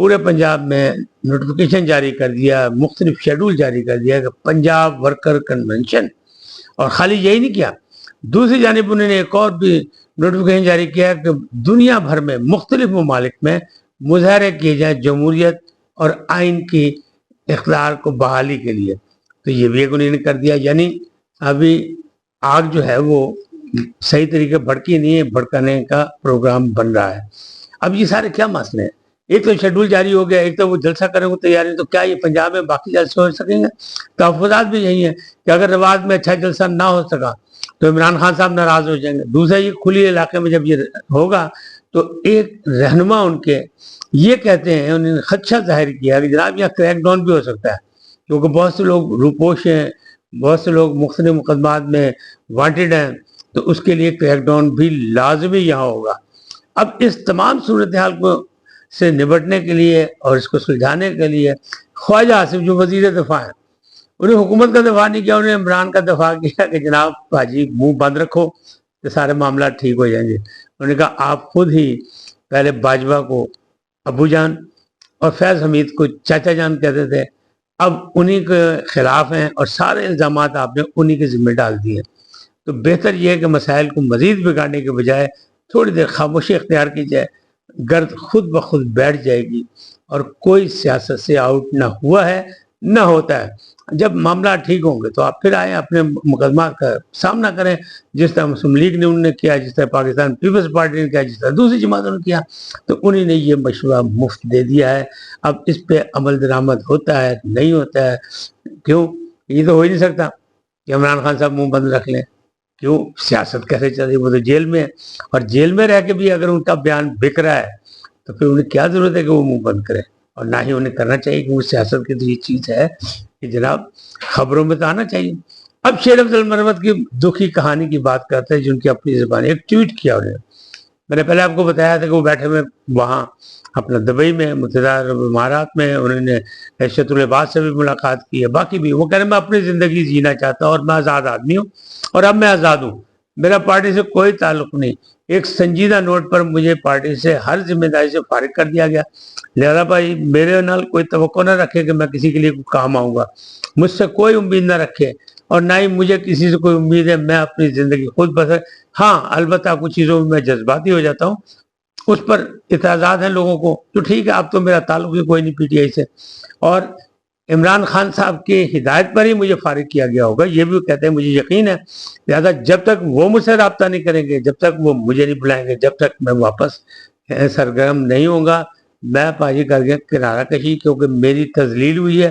پورے پنجاب میں نوٹیفیکیشن جاری کر دیا، مختلف شیڈول جاری کر دیا کہ پنجاب ورکر کنونشن، اور خالی یہی نہیں کیا، دوسری جانب انہوں نے ایک اور بھی نوٹیفیکیشن جاری کیا کہ دنیا بھر میں مختلف ممالک میں مظاہرے کیے جائیں جمہوریت اور آئین کی اقتدار کو بحالی کے لیے. تو یہ بھی ایک انہوں نے کر دیا. یعنی ابھی آگ جو ہے وہ صحیح طریقے بھڑکی نہیں ہے، بھڑکانے کا پروگرام بن رہا ہے. اب یہ سارے کیا مسئلے ہیں؟ ایک تو شیڈول جاری ہو گیا، ایک تو وہ جلسہ کرنے کو تیاری، تو کیا یہ پنجاب میں باقی جلسے ہو سکیں گے؟ تحفظات بھی یہی ہیں کہ اگر رواج میں اچھا جلسہ نہ ہو سکا تو عمران خان صاحب ناراض ہو جائیں گے. دوسرا یہ کھلی علاقے میں جب یہ ہوگا تو ایک رہنما ان کے یہ کہتے ہیں، انہوں نے خدشہ ظاہر کیا کہ جناب یہاں کریک ڈاؤن بھی ہو سکتا ہے، کیونکہ بہت سے لوگ روپوش ہیں، بہت سے لوگ مختلف مقدمات میں وانٹڈ ہیں، تو اس کے لیے کریک ڈاؤن بھی لازمی یہاں ہوگا. اب اس تمام صورتحال کو سے نبٹنے کے لیے اور اس کو سلجھانے کے لیے خواجہ آصف جو وزیر دفاع ہیں، انہیں حکومت کا دفاع نہیں کیا، انہیں عمران کا دفاع کیا کہ جناب باجی منہ بند رکھو کہ سارے معاملات ٹھیک ہو جائیں گے. انہوں نے کہا آپ خود ہی پہلے باجوہ کو ابو جان اور فیض حمید کو چاچا جان کہتے تھے، اب انہی کے خلاف ہیں اور سارے الزامات آپ نے انہی کے ذمہ ڈال دیے. تو بہتر یہ ہے کہ مسائل کو مزید بگاڑنے کے بجائے تھوڑی دیر خاموشی اختیار کی جائے، گرد خود بخود بیٹھ جائے گی اور کوئی سیاست سے آؤٹ نہ ہوا ہے نہ ہوتا ہے. جب معاملات ٹھیک ہوں گے تو آپ پھر آئیں، اپنے مقدمات کا سامنا کریں، جس طرح مسلم لیگ نے انہوں نے کیا، جس طرح پاکستان پیپلز پارٹی نے کیا، جس طرح دوسری جماعتوں نے کیا. تو انہی نے یہ مشورہ مفت دے دیا ہے. اب اس پہ عمل درآمد ہوتا ہے نہیں ہوتا ہے؟ کیوں؟ یہ تو ہو ہی نہیں سکتا کہ عمران خان صاحب منہ بند رکھ لیں. کیوں؟ سیاست کیسے چل رہی ہے؟ وہ تو جیل میں ہے، اور جیل میں رہ کے بھی اگر ان کا بیان بک رہا ہے تو پھر انہیں کیا ضرورت ہے کہ وہ منہ بند کرے؟ اور نہ ہی انہیں کرنا چاہیے کہ وہ سیاست کی تو یہ چیز ہے کہ جناب خبروں میں تو آنا چاہیے. اب شیر افضل مرمت کی دکھی کہانی کی بات کرتے ہیں، جن کی اپنی زبان ایک ٹویٹ کیا انہوں نے. میں نے پہلے آپ کو بتایا تھا کہ وہ بیٹھے ہوئے وہاں اپنا دبئی میں متحدہ عرب امارات میں، انہوں نے عشرت العباد سے بھی ملاقات کی ہے، باقی بھی. وہ کہہ رہے ہیں میں اپنی زندگی جینا چاہتا ہوں اور میں آزاد آدمی ہوں اور اب میں آزاد ہوں، میرا پارٹی سے کوئی تعلق نہیں. ایک سنجیدہ نوٹ پر مجھے پارٹی سے ہر ذمہ داری سے فارغ کر دیا گیا، لہذا بھائی میرے نال کوئی توقع نہ رکھے کہ میں کسی کے لیے کام آؤں گا، مجھ سے کوئی امید نہ رکھے اور نہ ہی مجھے کسی سے کوئی امید ہے. میں اپنی زندگی خود بسر، ہاں البتہ کچھ چیزوں میں جذباتی ہو جاتا ہوں، اس پر اعتراضات ہیں لوگوں کو، تو ٹھیک ہے، اب تو میرا تعلق ہی کوئی نہیں پی ٹی آئی سے، اور عمران خان صاحب کی ہدایت پر ہی مجھے فارغ کیا گیا ہوگا، یہ بھی کہتے ہیں مجھے یقین ہے. لہذا جب تک وہ مجھ سے رابطہ نہیں کریں گے، جب تک وہ مجھے نہیں بلائیں گے، جب تک میں واپس سرگرم نہیں ہوں گا، میں پاجی کر کے کنارہ کشی، کیونکہ میری تذلیل ہوئی ہے،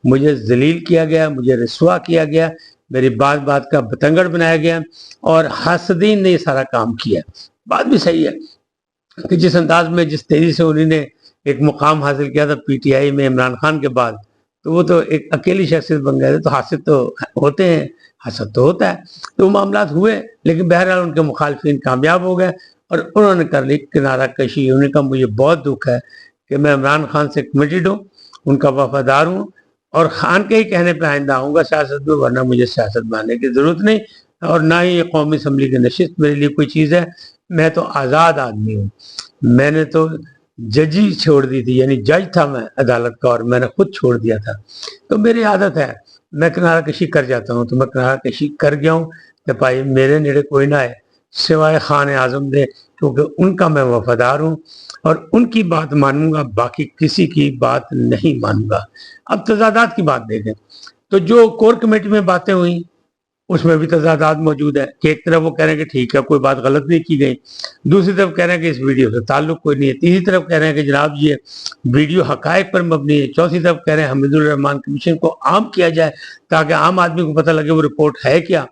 مجھے ذلیل کیا گیا، مجھے رسوا کیا گیا، میری بات بات کا بتنگڑ بنایا گیا، اور حاسدین نے یہ سارا کام کیا. بات بھی صحیح ہے کہ جس انداز میں جس تیزی سے انہوں نے ایک مقام حاصل کیا تھا پی ٹی آئی میں عمران خان کے بعد، تو وہ تو ایک اکیلی شخصیت بن گئے تھے، تو حاسد تو ہوتے ہیں، حسد تو ہوتا ہے. تو وہ معاملات ہوئے، لیکن بہرحال ان کے مخالفین کامیاب ہو گئے اور انہوں نے کر لی کنارہ کشی. انہوں نے کہا مجھے بہت دکھ ہے کہ میں عمران خان سے کمیٹڈ ہوں، ان کا وفادار ہوں، اور خان کے ہی کہنے پہ آئندہ آؤں گا سیاست میں، ورنہ مجھے سیاست ماننے کی ضرورت نہیں، اور نہ ہی یہ قومی اسمبلی کی نشست میرے لیے کوئی چیز ہے. میں تو آزاد آدمی ہوں، میں نے تو ججی چھوڑ دی تھی، یعنی جج تھا میں عدالت کا، اور میں نے خود چھوڑ دیا تھا. تو میری عادت ہے میں کنارہ کشی کر جاتا ہوں، تو میں کنارہ کشی کر گیا ہوں کہ بھائی میرے نیڑے کوئی نہ آئے سوائے خان اعظم دے، کیونکہ ان کا میں وفادار ہوں اور ان کی بات مانوں گا، باقی کسی کی بات نہیں مانوں گا. اب تضادات کی بات دیکھیں تو جو کور کمیٹی میں باتیں ہوئیں اس میں بھی تضادات موجود ہے کہ ایک طرف وہ کہہ رہے ہیں کہ ٹھیک ہے کوئی بات غلط نہیں کی گئی، دوسری طرف کہہ رہے ہیں کہ اس ویڈیو سے تعلق کوئی نہیں ہے، تیسری طرف کہہ رہے ہیں کہ جناب یہ ویڈیو حقائق پر مبنی ہے، چوتھی طرف کہہ رہے ہیں حمید الرحمان کمیشن کو عام کیا جائے تاکہ عام آدمی کو پتہ لگے وہ رپورٹ ہے کیا.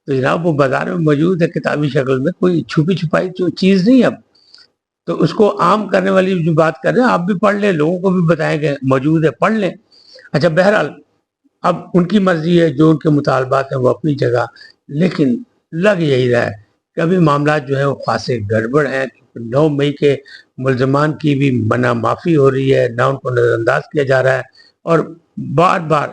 تو جناب وہ بازار میں موجود ہے کتابی شکل میں، کوئی چھپی چھپائی چیز نہیں. اب تو اس کو عام کرنے والی جو بات کر رہے ہیں آپ بھی پڑھ لیں، لوگوں کو بھی بتائیں کہ موجود ہے، پڑھ لیں. اچھا بہرحال اب ان کی مرضی ہے، جو ان کے مطالبات ہیں وہ اپنی جگہ، لیکن لگ یہی رہا ہے کہ ابھی معاملات جو ہیں وہ خاصے گڑبڑ ہیں. 9 مئی کے ملزمان کی بھی منع معافی ہو رہی ہے، نہ ان کو نظر انداز کیا جا رہا ہے، اور بار بار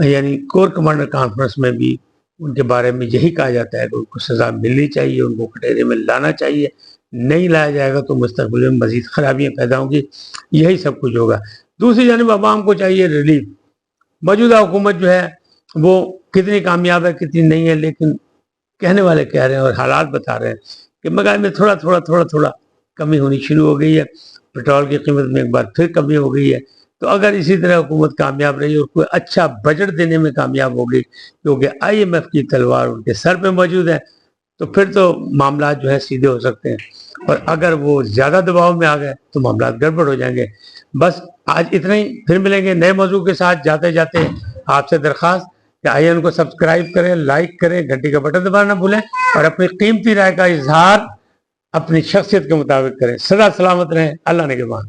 یعنی کور کمانڈر کانفرنس میں بھی ان کے بارے میں یہی کہا جاتا ہے کہ ان کو سزا ملنی چاہیے، ان کو کٹہرے میں لانا چاہیے. نہیں لایا جائے گا تو مستقبل میں مزید خرابیاں پیدا ہوں گی. یہی سب کچھ ہوگا. دوسری جانب عوام کو چاہیے ریلیف. موجودہ حکومت جو ہے وہ کتنی کامیاب ہے کتنی نہیں ہے، لیکن کہنے والے کہہ رہے ہیں اور حالات بتا رہے ہیں کہ مہنگائی میں تھوڑا کمی ہونی شروع ہو گئی ہے. پیٹرول کی قیمت میں ایک بار پھر کمی ہو گئی ہے. تو اگر اسی طرح حکومت کامیاب رہی اور کوئی اچھا بجٹ دینے میں کامیاب ہوگی، کیونکہ IMF کی تلوار ان کے سر پہ موجود ہے، تو پھر تو معاملات جو ہے سیدھے ہو سکتے ہیں. اور اگر وہ زیادہ دباؤ میں آ گئے تو معاملات گڑبڑ ہو جائیں گے. بس آج اتنا ہی. پھر ملیں گے نئے موضوع کے ساتھ. جاتے جاتے آپ سے درخواست کہ IN کو سبسکرائب کریں، لائک کریں، گھنٹی کا بٹن دبانا نہ بھولیں، اور اپنی قیمتی رائے کا اظہار اپنی شخصیت کے مطابق کریں. سدا سلامت رہیں. اللہ نگہبان.